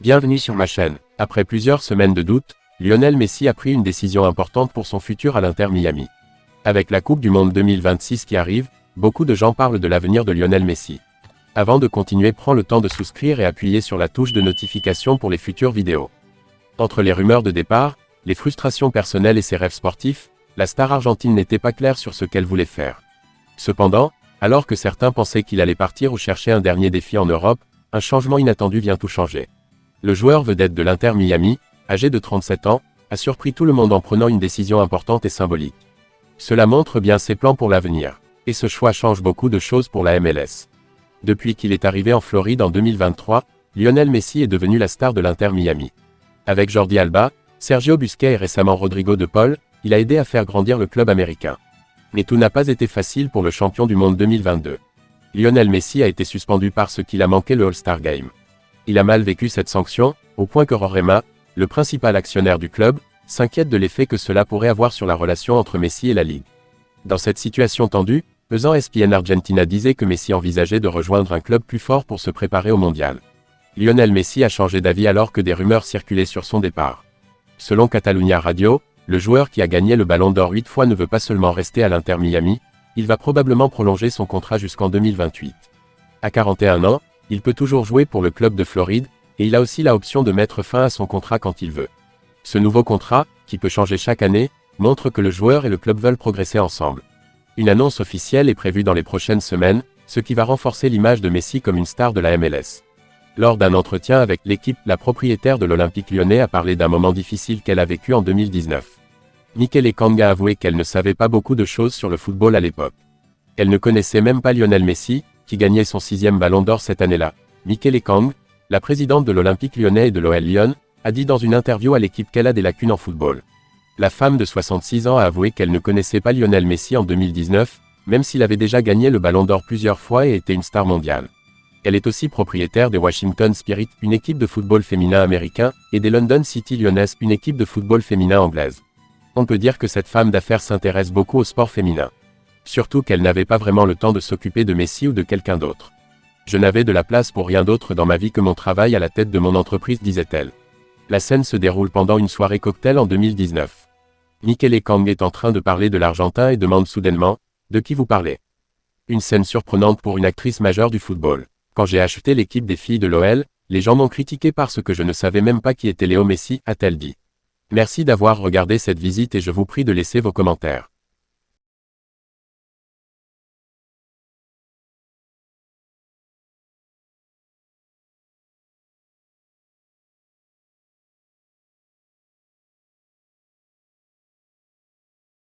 Bienvenue sur ma chaîne. Après plusieurs semaines de doute, Lionel Messi a pris une décision importante pour son futur à l'Inter Miami. Avec la Coupe du Monde 2026 qui arrive, beaucoup de gens parlent de l'avenir de Lionel Messi. Avant de continuer, prends le temps de souscrire et appuyer sur la touche de notification pour les futures vidéos. Entre les rumeurs de départ, les frustrations personnelles et ses rêves sportifs, la star argentine n'était pas claire sur ce qu'elle voulait faire. Cependant, alors que certains pensaient qu'il allait partir ou chercher un dernier défi en Europe, un changement inattendu vient tout changer. Le joueur vedette de l'Inter Miami, âgé de 37 ans, a surpris tout le monde en prenant une décision importante et symbolique. Cela montre bien ses plans pour l'avenir. Et ce choix change beaucoup de choses pour la MLS. Depuis qu'il est arrivé en Floride en 2023, Lionel Messi est devenu la star de l'Inter Miami. Avec Jordi Alba, Sergio Busquets et récemment Rodrigo de Paul, il a aidé à faire grandir le club américain. Mais tout n'a pas été facile pour le champion du monde 2022. Lionel Messi a été suspendu parce qu'il a manqué le All-Star Game. Il a mal vécu cette sanction, au point que Rorema, le principal actionnaire du club, s'inquiète de l'effet que cela pourrait avoir sur la relation entre Messi et la Ligue. Dans cette situation tendue, ESPN Argentina disait que Messi envisageait de rejoindre un club plus fort pour se préparer au mondial. Lionel Messi a changé d'avis alors que des rumeurs circulaient sur son départ. Selon Catalunya Radio, le joueur qui a gagné le Ballon d'Or 8 fois ne veut pas seulement rester à l'Inter Miami, il va probablement prolonger son contrat jusqu'en 2028. À 41 ans, il peut toujours jouer pour le club de Floride, et il a aussi l'option de mettre fin à son contrat quand il veut. Ce nouveau contrat, qui peut changer chaque année, montre que le joueur et le club veulent progresser ensemble. Une annonce officielle est prévue dans les prochaines semaines, ce qui va renforcer l'image de Messi comme une star de la MLS. Lors d'un entretien avec l'équipe, la propriétaire de l'Olympique lyonnais a parlé d'un moment difficile qu'elle a vécu en 2019. Michele Kang a avoué qu'elle ne savait pas beaucoup de choses sur le football à l'époque. Elle ne connaissait même pas Lionel Messi, qui gagnait son 6e Ballon d'Or cette année-là. Michele Kang, la présidente de l'Olympique lyonnais et de l'OL Lyon, a dit dans une interview à l'équipe qu'elle a des lacunes en football. La femme de 66 ans a avoué qu'elle ne connaissait pas Lionel Messi en 2019, même s'il avait déjà gagné le Ballon d'Or plusieurs fois et était une star mondiale. Elle est aussi propriétaire des Washington Spirit, une équipe de football féminin américain, et des London City Lions, une équipe de football féminin anglaise. On peut dire que cette femme d'affaires s'intéresse beaucoup au sport féminin. Surtout qu'elle n'avait pas vraiment le temps de s'occuper de Messi ou de quelqu'un d'autre. Je n'avais de la place pour rien d'autre dans ma vie que mon travail à la tête de mon entreprise, disait-elle. La scène se déroule pendant une soirée cocktail en 2019. Michele Kang est en train de parler de l'Argentin et demande soudainement « De qui vous parlez ?» Une scène surprenante pour une actrice majeure du football. Quand j'ai acheté l'équipe des filles de l'OL, les gens m'ont critiqué parce que je ne savais même pas qui était Léo Messi, a-t-elle dit. Merci d'avoir regardé cette visite et je vous prie de laisser vos commentaires.